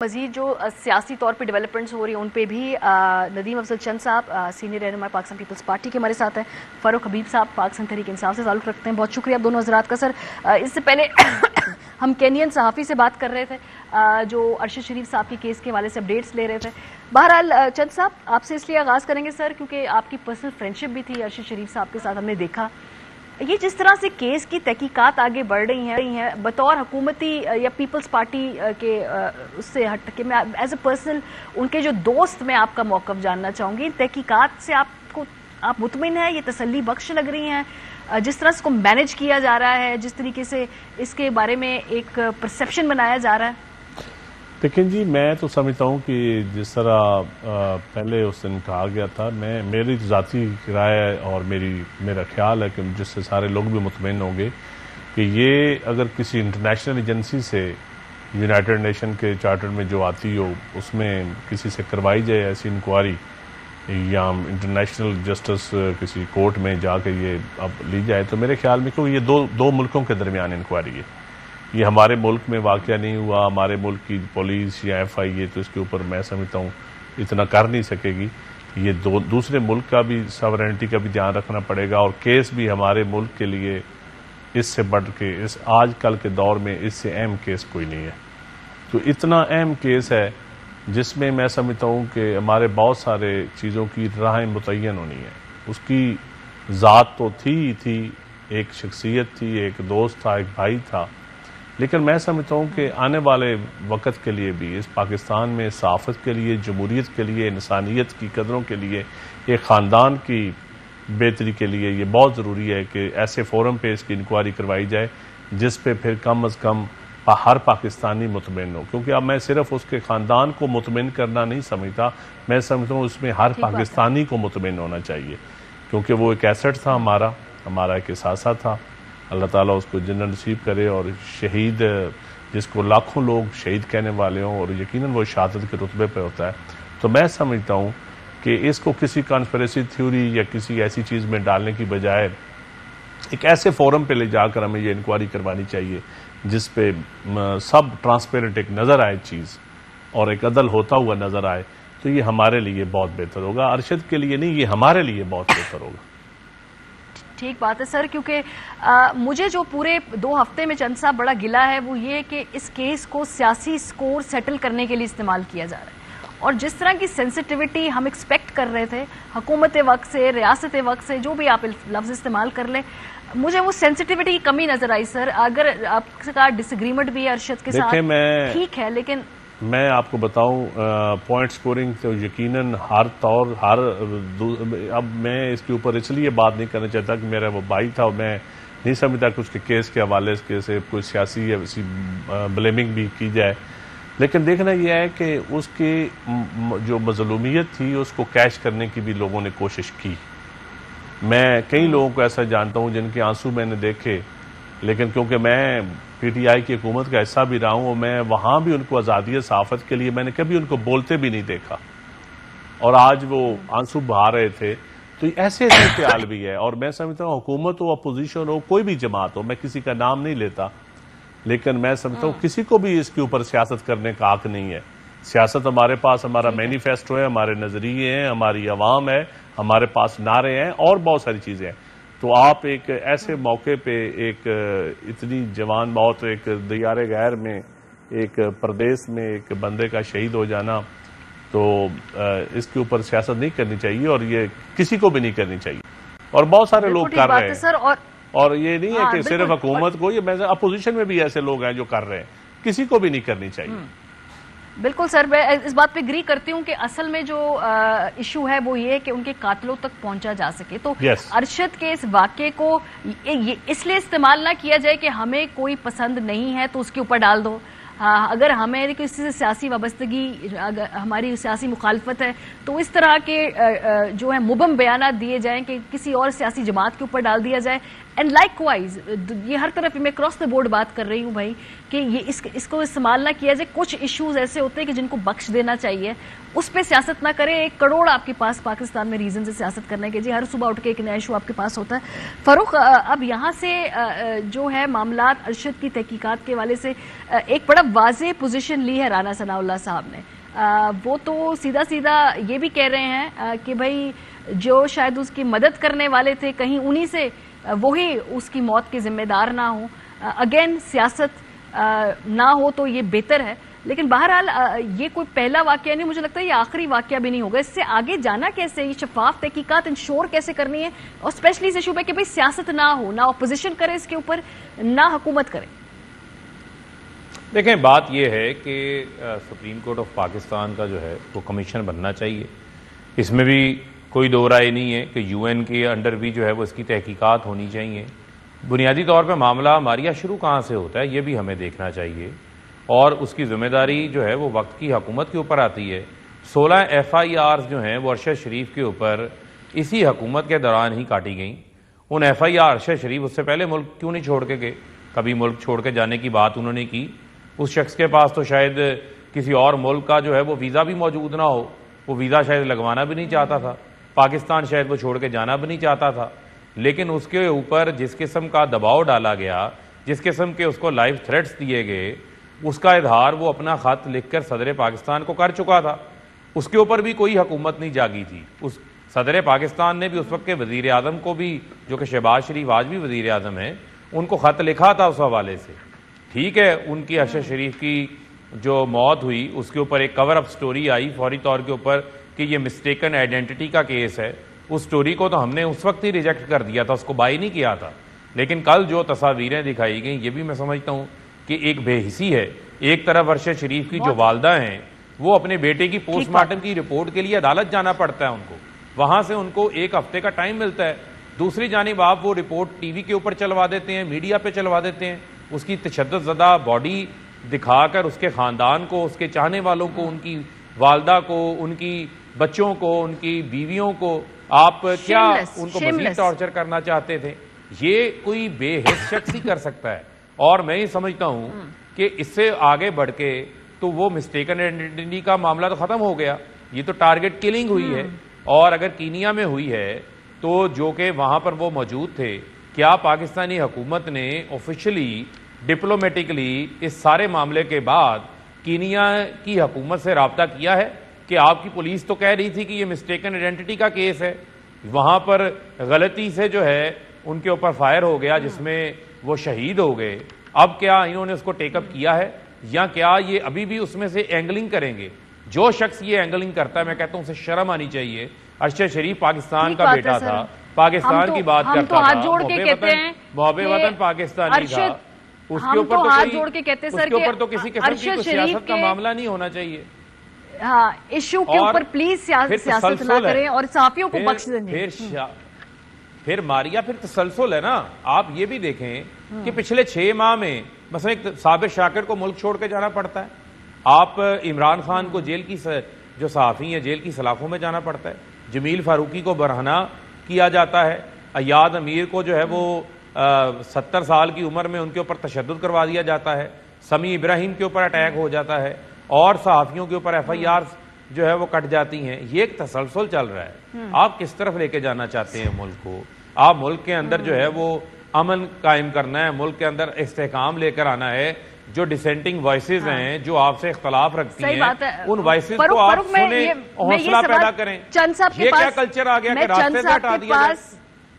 مزید جو سیاسی طور پہ ڈیولپمنٹس ہو رہی ہیں ان پہ بھی ندیم افضل چند صاحب سینئر رہنما پاکستان پیپلز پارٹی کے ہمارے ساتھ ہیں. فاروق حبیب صاحب پاکستان تحریک انصاف سے تعلق رکھتے ہیں. بہت شکریہ آپ دونوں حضرات کا. سر اس سے پہلے ہم کینین صحافی سے بات کر رہے تھے جو ارشد شریف صاحب کے کیس کے حوالے سے اپڈیٹس لے رہے تھے. بہرحال چند صاحب آپ سے اس لیے آغاز کریں گے سر کیونکہ آپ کی پرسنل فرینڈشپ بھی تھی ارشد شریف صاحب کے ساتھ. ہم نے دیکھا یہ جس طرح سے کیس کی تحقیقات آگے بڑھ رہی ہیں بطور حکومتی یا پیپلز پارٹی کے اس سے ہٹ کے میں ایز اے پرسنل ان کے جو دوست میں آپ کا موقف جاننا چاہوں گی. تحقیقات سے آپ مطمئن ہیں؟ یہ تسلی بخش لگ رہی ہیں جس طرح اس کو مینج کیا جا رہا ہے, جس طریقے سے اس کے بارے میں ایک پرسیپشن بنایا جا رہا ہے؟ لیکن جی میں تو سمجھتا ہوں کہ جس طرح پہلے اس دن کہا گیا تھا, میری ذاتی رائے اور میرا خیال ہے کہ جس سے سارے لوگ بھی مطمئن ہوں گے کہ یہ اگر کسی انٹرنیشنل ایجنسی سے یونائٹڈ نیشن کے چارٹر میں جو آتی ہو اس میں کسی سے کروائی جائے ایسی انکوائری یا انٹرنیشنل جسٹس کسی کورٹ میں جا کے یہ اب لی جائے تو میرے خیال میں کہ یہ دو ملکوں کے درمیان انکوائری ہے. یہ ہمارے ملک میں واقعہ نہیں ہوا. ہمارے ملک کی پولیس یا ایف آئی اے تو اس کے اوپر میں سمجھتا ہوں اتنا کر نہیں سکے گی. یہ دوسرے ملک کا بھی ساورینٹی کا بھی دھیان رکھنا پڑے گا اور کیس بھی ہمارے ملک کے لیے اس سے بڑھ کے اس آج کل کے دور میں اس سے اہم کیس کوئی نہیں ہے. تو اتنا اہم کیس ہے جس میں میں سمجھتا ہوں کہ ہمارے بہت سارے چیزوں کی راہیں متعین ہونی ہے. اس کی ذات تو تھی ایک شخصیت تھی, ایک دوست تھا, ایک بھائی تھا, لیکن میں سمجھتا ہوں کہ آنے والے وقت کے لیے بھی اس پاکستان میں صحافت کے لیے, جمہوریت کے لیے, انسانیت کی قدروں کے لیے, ایک خاندان کی بہتری کے لیے یہ بہت ضروری ہے کہ ایسے فورم پہ اس کی انکوائری کروائی جائے جس پہ پھر کم از کم ہر پاکستانی مطمئن ہو. کیونکہ اب میں صرف اس کے خاندان کو مطمئن کرنا نہیں سمجھتا, میں سمجھتا ہوں اس میں ہر پاکستانی کو مطمئن ہونا چاہیے کیونکہ وہ ایک ایسٹ تھا ہمارا ایک احساسہ تھا. اللہ تعالیٰ اس کو جنت نصیب کرے اور شہید جس کو لاکھوں لوگ شہید کہنے والے ہوں اور یقیناً وہ شہادت کے رتبے پہ ہوتا ہے. تو میں سمجھتا ہوں کہ اس کو کسی کانسپریسی تھیوری یا کسی ایسی چیز میں ڈالنے کی بجائے ایک ایسے فورم پہ لے جا کر ہمیں یہ انکوائری کروانی چاہیے جس پہ سب ٹرانسپیرنٹ ایک نظر آئے چیز اور ایک عدل ہوتا ہوا نظر آئے. تو یہ ہمارے لیے بہت بہتر ہوگا, ارشد کے لیے نہیں, یہ ہمارے لیے بہت بہتر ہوگا. ٹھیک بات ہے سر, کیونکہ مجھے جو پورے 2 ہفتے میں چند صاحب بڑا گلا ہے وہ یہ کہ اس کیس کو سیاسی سکور سیٹل کرنے کے لیے استعمال کیا جا رہا ہے اور جس طرح کی سینسیٹیوٹی ہم ایکسپیکٹ کر رہے تھے حکومت وقت سے, ریاست وقت سے, جو بھی آپ لفظ استعمال کر لیں, مجھے وہ سینسیٹیوٹی کی کمی نظر آئی سر. اگر آپ سے کہا ڈس ایگریمنٹ بھی ہے ارشد کے ساتھ ٹھیک ہے, لیکن میں آپ کو بتاؤں پوائنٹ سکورنگ تو یقیناً اب میں اس کے اوپر اس لیے بات نہیں کرنا چاہتا کہ میرا وہ بھائی تھا اور میں نہیں سمجھتا کہ اس کے کیس کے حوالے سے کوئی سیاسی یا ویسی بلیمنگ بھی کی جائے. لیکن دیکھنا یہ ہے کہ اس کی جو مظلومیت تھی اس کو کیش کرنے کی بھی لوگوں نے کوشش کی. میں کئی لوگوں کو ایسا جانتا ہوں جن کے آنسو میں نے دیکھے, لیکن کیونکہ میں پی ٹی آئی کی حکومت کا حصہ بھی رہا ہوں اور میں وہاں بھی ان کو آزادی صحافت کے لیے میں نے کبھی ان کو بولتے بھی نہیں دیکھا اور آج وہ آنسو بہا رہے تھے. تو ایسے خیال بھی ہے اور میں سمجھتا ہوں حکومت ہو, اپوزیشن ہو, کوئی بھی جماعت ہو, میں کسی کا نام نہیں لیتا, لیکن میں سمجھتا ہوں کسی کو بھی اس کے اوپر سیاست کرنے کا حق نہیں ہے. سیاست ہمارے پاس ہمارا مینیفیسٹو ہے, ہمارے نظریے ہیں, ہماری عوام ہے, ہمارے پاس نعرے ہیں اور بہت ساری چیزیں ہیں. تو آپ ایک ایسے موقع پہ ایک اتنی جوان موت, ایک دیار غیر میں, ایک پردیس میں ایک بندے کا شہید ہو جانا, تو اس کے اوپر سیاست نہیں کرنی چاہیے اور یہ کسی کو بھی نہیں کرنی چاہیے اور بہت سارے لوگ کر رہے ہیں. اور یہ نہیں ہے کہ صرف حکومت کو, یہ اپوزیشن میں بھی ایسے لوگ ہیں جو کر رہے ہیں, کسی کو بھی نہیں کرنی چاہیے. بالکل سر, میں اس بات پہ اگری کرتی ہوں کہ اصل میں جو ایشو ہے وہ یہ ہے کہ ان کے قاتلوں تک پہنچا جا سکے. تو ارشد کے اس واقعے کو اس لیے استعمال نہ کیا جائے کہ ہمیں کوئی پسند نہیں ہے تو اس کے اوپر ڈال دو. اگر ہمیں کسی سے سیاسی وابستگی, ہماری سیاسی مخالفت ہے تو اس طرح کے جو ہے مبہم بیانات دیے جائیں کہ کسی اور سیاسی جماعت کے اوپر ڈال دیا جائے, اینڈ لائک وائز یہ ہر طرف میں کراس دا بورڈ بات کر رہی ہوں بھائی کہ یہ اس کو استعمال نہ کیا جائے. کچھ ایشوز ایسے ہوتے ہیں کہ جن کو بخش دینا چاہیے, اس پہ سیاست نہ کرے. 1 کروڑ آپ کے پاس پاکستان میں ریزن سے سیاست کرنے کے, جی ہر صبح اٹھ کے ایک نیا ایشو آپ کے پاس ہوتا ہے. فاروق, اب یہاں سے جو ہے معاملات ارشد کی تحقیقات کے حوالے سے ایک بڑا واضح پوزیشن لی ہے رانا ثناء اللہ صاحب نے. وہ تو سیدھا یہ بھی کہہ رہے ہیں کہ بھائی جو شاید اس کی مدد کرنے والے تھے کہیں انہی سے وہی اس کی موت کے ذمہ دار نہ ہوں. اگین سیاست نہ ہو تو یہ بہتر ہے, لیکن بہرحال یہ کوئی پہلا واقعہ نہیں, مجھے لگتا ہے یہ آخری واقعہ بھی نہیں ہوگا. اس سے آگے جانا کیسے, یہ شفاف تحقیقات انشور کیسے کرنی ہے, اور اسپیشلی اس ایشو پہ کہ بھائی سیاست نہ ہو, نہ اپوزیشن کرے اس کے اوپر, نہ حکومت کرے. دیکھیں بات یہ ہے کہ سپریم کورٹ آف پاکستان کا جو ہے وہ کمیشن بننا چاہیے. اس میں بھی کوئی دو رائے نہیں ہے کہ یو این کے انڈر بھی جو ہے وہ اس کی تحقیقات ہونی چاہیے. بنیادی طور پہ معاملہ ماریا شروع کہاں سے ہوتا ہے یہ بھی ہمیں دیکھنا چاہیے, اور اس کی ذمہ داری جو ہے وہ وقت کی حکومت کے اوپر آتی ہے. 16 FIRs جو ہیں وہ ارشد شریف کے اوپر اسی حکومت کے دوران ہی کاٹی گئیں. ان FIR ارشد شریف اس سے پہلے ملک کیوں نہیں چھوڑ کے گئے؟ کبھی ملک چھوڑ کے جانے کی بات انہوں نے کی. اس شخص کے پاس تو شاید کسی اور ملک کا جو ہے وہ ویزا بھی موجود نہ ہو, وہ ویزا شاید لگوانا بھی نہیں چاہتا تھا, پاکستان شاید وہ چھوڑ کے جانا بھی نہیں چاہتا تھا. لیکن اس کے اوپر جس قسم کا دباؤ ڈالا گیا, جس قسم کے اس کو لائف تھریٹس دیے گئے, اس کا اظہار وہ اپنا خط لکھ کر صدر پاکستان کو کر چکا تھا. اس کے اوپر بھی کوئی حکومت نہیں جاگی تھی. اس صدر پاکستان نے بھی اس وقت کے وزیر اعظم کو بھی, جو کہ شہباز شریف آج بھی وزیر اعظم ہیں, ان کو خط لکھا تھا اس حوالے سے. ٹھیک ہے, ان کی ارشد شریف کی جو موت ہوئی اس کے اوپر ایک کور اپ سٹوری آئی فوری طور کے اوپر کہ یہ مسٹیکن آئیڈینٹی کا کیس ہے. اس سٹوری کو تو ہم نے اس وقت ہی ریجیکٹ کر دیا تھا, اس کو بائی نہیں کیا تھا. لیکن کل جو تصاویریں دکھائی گئیں یہ بھی میں سمجھتا ہوں کہ ایک بے حسی ہے. ایک طرف ارشد شریف کی جو والدہ ہیں وہ اپنے بیٹے کی پوسٹ مارٹم کی رپورٹ کے لیے عدالت جانا پڑتا ہے ان کو, وہاں سے ان کو 1 ہفتے کا ٹائم ملتا ہے. دوسری جانب آپ وہ رپورٹ ٹی وی کے اوپر چلوا دیتے ہیں, میڈیا پہ چلوا دیتے ہیں, اس کی تشدد زدہ باڈی دکھا کر اس کے خاندان کو, اس کے چاہنے والوں کو, ان کی والدہ کو, ان کی بچوں کو, ان کی بیویوں کو آپ کیا ان کو مزید ٹارچر کرنا چاہتے تھے؟ یہ کوئی بے حس شخص ہی کر سکتا ہے. اور میں یہ سمجھتا ہوں کہ اس سے آگے بڑھ کے تو وہ مسٹیکن آئیڈینٹی کا معاملہ تو ختم ہو گیا. یہ تو ٹارگٹ کلنگ ہوئی ہے, اور اگر کینیا میں ہوئی ہے تو جو کہ وہاں پر وہ موجود تھے, کیا پاکستانی حکومت نے آفیشلی ڈپلومیٹکلی اس سارے معاملے کے بعد کینیا کی حکومت سے رابطہ کیا ہے کہ آپ کی پولیس تو کہہ رہی تھی کہ یہ مسٹیکن آئیڈینٹی کا کیس ہے, وہاں پر غلطی سے جو ہے ان کے اوپر فائر ہو گیا جس میں وہ شہید ہو گئے, اب کیا انہوں نے اس کو ٹیک اپ کیا ہے, یا کیا یہ ابھی بھی اس میں سے اینگلنگ کریں گے؟ جو شخص یہ اینگلنگ کرتا ہے میں کہتا ہوں اسے شرم آنی چاہیے. ارشد شریف پاکستان کا بیٹا تھا, پاکستان کی بات کرتا تھا, محب وطن پاکستانی تھا, اس کے اوپر تو کسی قسم کی سیاست کا معاملہ نہیں ہونا چاہیے. ہاں, ایشو کے اوپر پلیز سیاست نہ کریں اور صحافیوں کو بخش دیں. پھر ماریا پھر تسلسل ہے نا. آپ یہ بھی دیکھیں کہ پچھلے 6 ماہ میں مثلا ایک ثابت شاکر کو ملک چھوڑ کے جانا پڑتا ہے, آپ عمران خان کو جیل کی جو صحافی ہیں جیل کی سلاخوں میں جانا پڑتا ہے, جمیل فاروقی کو برہنہ کیا جاتا ہے, ایاد امیر کو جو ہے وہ 70 سال کی عمر میں ان کے اوپر تشدد کروا دیا جاتا ہے, سمیع ابراہیم کے اوپر اٹیک ہو جاتا ہے, اور صحافیوں کے اوپر FIRs جو ہے وہ کٹ جاتی ہیں. یہ ایک تسلسل چل رہا ہے. آپ کس طرف لے کے جانا چاہتے ہیں ملک کو؟ آپ ملک کے اندر جو ہے وہ امن قائم کرنا ہے, ملک کے اندر استحکام لے کر آنا ہے. جو ڈسینٹنگ وائسز ہیں, جو آپ سے اختلاف رکھتی ہیں, ان وائسز کو آپ سنیں, حوصلہ پیدا کریں. یہ کیا کلچر آ گیا کہ راستے سے ہٹا دیا جائے؟